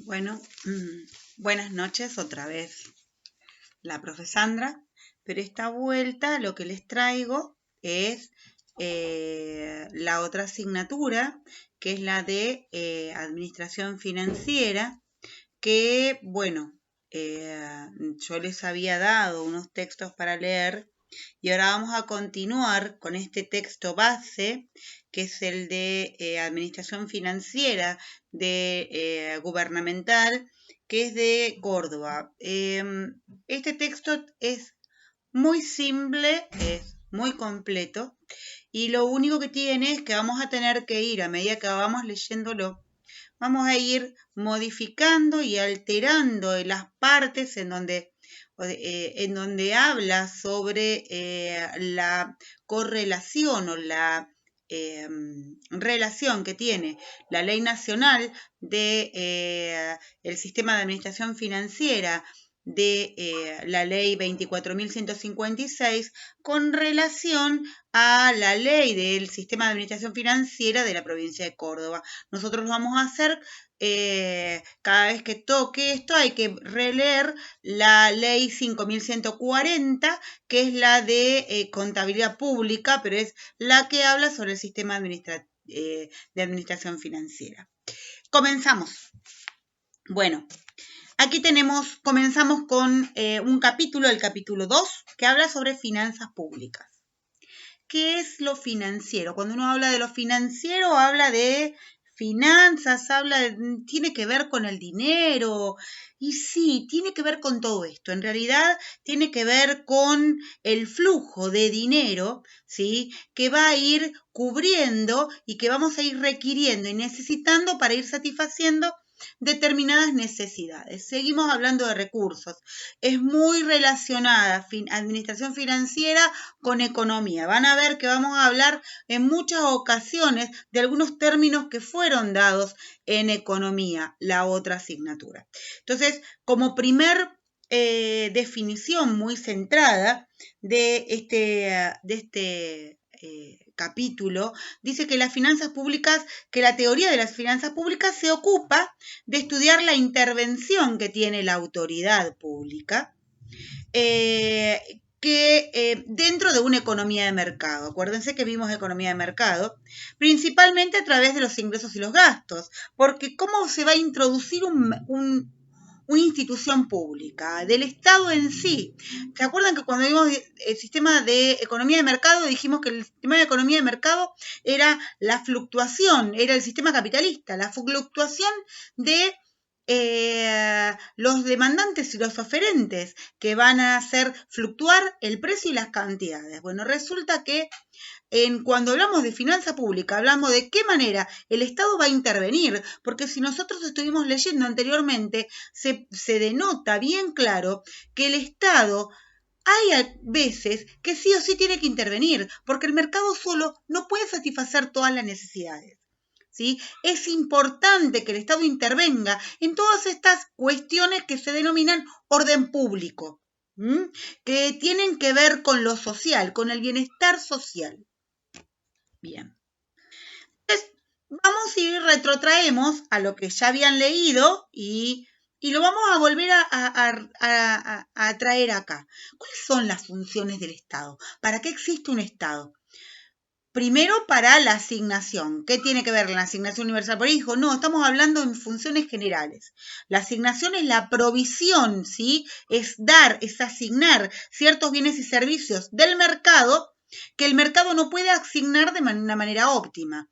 Bueno, buenas noches otra vez, la profe Sandra, pero esta vuelta lo que les traigo es la otra asignatura, que es la de Administración Financiera, que, bueno, yo les había dado unos textos para leer y ahora vamos a continuar con este texto base, que es el de Administración Financiera gubernamental, que es de Córdoba. Este texto es muy simple, es muy completo y lo único que tiene es que vamos a tener que ir, a medida que vamos leyéndolo, vamos a ir modificando y alterando las partes en donde habla sobre la correlación o la relación que tiene la Ley Nacional de el Sistema de Administración Financiera de la Ley 24.156 con relación a la Ley del Sistema de Administración Financiera de la provincia de Córdoba. Nosotros lo vamos a hacer cada vez que toque esto, hay que releer la ley 5.140, que es la de contabilidad pública, pero es la que habla sobre el sistema de administración financiera. Comenzamos. Bueno, aquí comenzamos con un capítulo, el capítulo 2, que habla sobre finanzas públicas. ¿Qué es lo financiero? Cuando uno habla de lo financiero, habla de finanzas, tiene que ver con el dinero, y sí, tiene que ver con todo esto. En realidad, tiene que ver con el flujo de dinero, ¿sí? Que va a ir cubriendo y que vamos a ir requiriendo y necesitando para ir satisfaciendo determinadas necesidades. Seguimos hablando de recursos. Es muy relacionada administración financiera con economía. Van a ver que vamos a hablar en muchas ocasiones de algunos términos que fueron dados en economía, la otra asignatura. Entonces, como primer definición muy centrada de este capítulo, dice que las finanzas públicas, que la teoría de las finanzas públicas se ocupa de estudiar la intervención que tiene la autoridad pública dentro de una economía de mercado. Acuérdense que vimos economía de mercado, principalmente a través de los ingresos y los gastos, porque ¿cómo se va a introducir una institución pública, del Estado en sí? ¿Se acuerdan que cuando vimos el sistema de economía de mercado dijimos que el sistema de economía de mercado era la fluctuación, era el sistema capitalista, la fluctuación de los demandantes y los oferentes que van a hacer fluctuar el precio y las cantidades? Bueno, resulta que cuando hablamos de finanza pública, hablamos de qué manera el Estado va a intervenir, porque si nosotros estuvimos leyendo anteriormente, se denota bien claro que el Estado hay veces que sí o sí tiene que intervenir, porque el mercado solo no puede satisfacer todas las necesidades. ¿Sí? Es importante que el Estado intervenga en todas estas cuestiones que se denominan orden público, que tienen que ver con lo social, con el bienestar social. Bien. Entonces, vamos y retrotraemos a lo que ya habían leído y lo vamos a volver a traer acá. ¿Cuáles son las funciones del Estado? ¿Para qué existe un Estado? Primero, para la asignación. ¿Qué tiene que ver la asignación universal por hijo? No, estamos hablando en funciones generales. La asignación es la provisión, ¿sí? Es dar, es asignar ciertos bienes y servicios del mercado que el mercado no puede asignar de una manera óptima.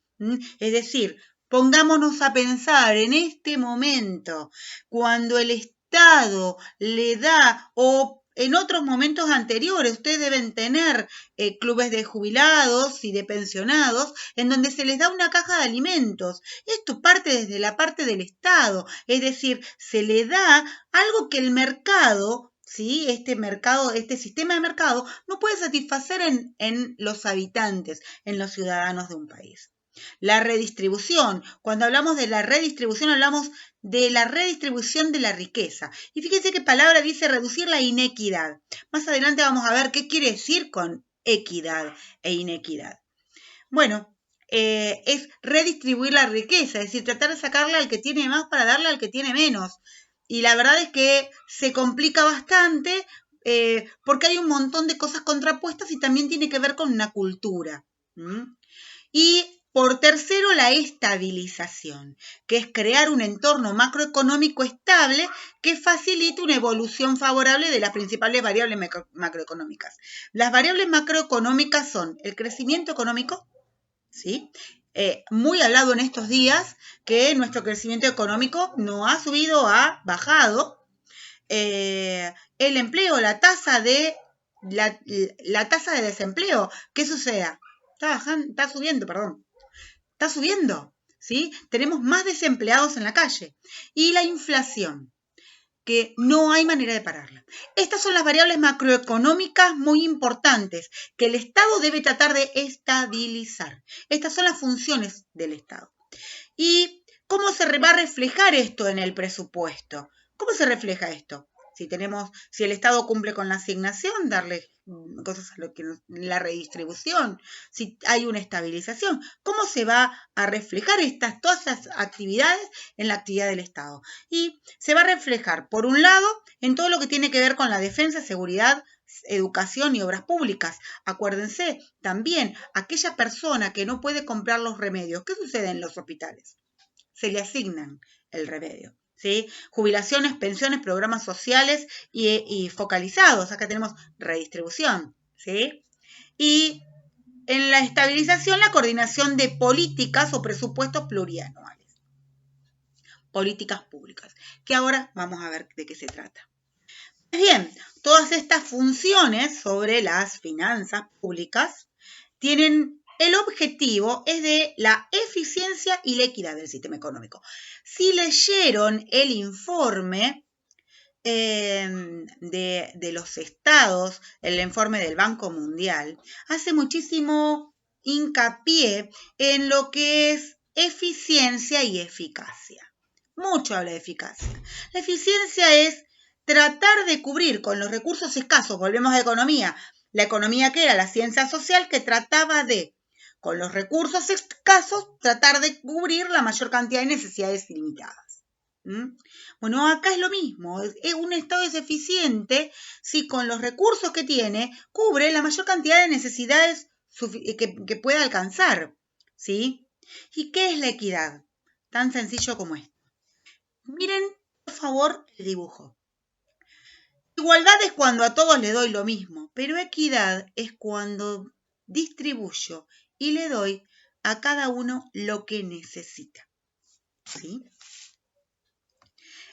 Es decir, pongámonos a pensar en este momento, cuando el Estado le da o en otros momentos anteriores, ustedes deben tener clubes de jubilados y de pensionados en donde se les da una caja de alimentos. Esto parte desde la parte del Estado, es decir, se le da algo que el mercado, ¿sí? Este sistema de mercado no puede satisfacer en los habitantes, en los ciudadanos de un país. La redistribución. Cuando hablamos de la redistribución, hablamos de la redistribución de la riqueza. Y fíjense qué palabra dice reducir la inequidad. Más adelante vamos a ver qué quiere decir con equidad e inequidad. Bueno, es redistribuir la riqueza, es decir, tratar de sacarle al que tiene más para darle al que tiene menos. Y la verdad es que se complica bastante porque hay un montón de cosas contrapuestas y también tiene que ver con una cultura. Y por tercero, la estabilización, que es crear un entorno macroeconómico estable que facilite una evolución favorable de las principales variables macroeconómicas. Las variables macroeconómicas son el crecimiento económico, ¿sí? Muy hablado en estos días que nuestro crecimiento económico no ha subido, ha bajado. El empleo, la tasa de desempleo, ¿qué sucede? Está subiendo, perdón. Está subiendo, ¿sí? Tenemos más desempleados en la calle. Y la inflación, que no hay manera de pararla. Estas son las variables macroeconómicas muy importantes que el Estado debe tratar de estabilizar. Estas son las funciones del Estado. ¿Y cómo se va a reflejar esto en el presupuesto? ¿Cómo se refleja esto? Si el Estado cumple con la asignación, darle cosas a lo que la redistribución, si hay una estabilización, ¿cómo se va a reflejar todas estas actividades en la actividad del Estado? Y se va a reflejar, por un lado, en todo lo que tiene que ver con la defensa, seguridad, educación y obras públicas. Acuérdense, también aquella persona que no puede comprar los remedios, ¿qué sucede en los hospitales? Se le asignan el remedio, ¿sí? Jubilaciones, pensiones, programas sociales y focalizados. Acá tenemos redistribución, ¿sí? Y en la estabilización, la coordinación de políticas o presupuestos plurianuales. Políticas públicas, que ahora vamos a ver de qué se trata. Bien, todas estas funciones sobre las finanzas públicas tienen el objetivo es de la eficiencia y la equidad del sistema económico. Si leyeron el informe de los estados, el informe del Banco Mundial, hace muchísimo hincapié en lo que es eficiencia y eficacia. Mucho habla de eficacia. La eficiencia es tratar de cubrir con los recursos escasos, volvemos a la economía que era la ciencia social que trataba de, con los recursos escasos, tratar de cubrir la mayor cantidad de necesidades ilimitadas. Bueno, acá es lo mismo, un Estado es eficiente si con los recursos que tiene cubre la mayor cantidad de necesidades que pueda alcanzar, ¿sí? ¿Y qué es la equidad? Tan sencillo como esto. Miren, por favor, el dibujo. Igualdad es cuando a todos le doy lo mismo, pero equidad es cuando distribuyo y le doy a cada uno lo que necesita, ¿sí?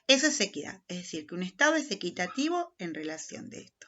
Eso es equidad, es decir, que un Estado es equitativo en relación de esto.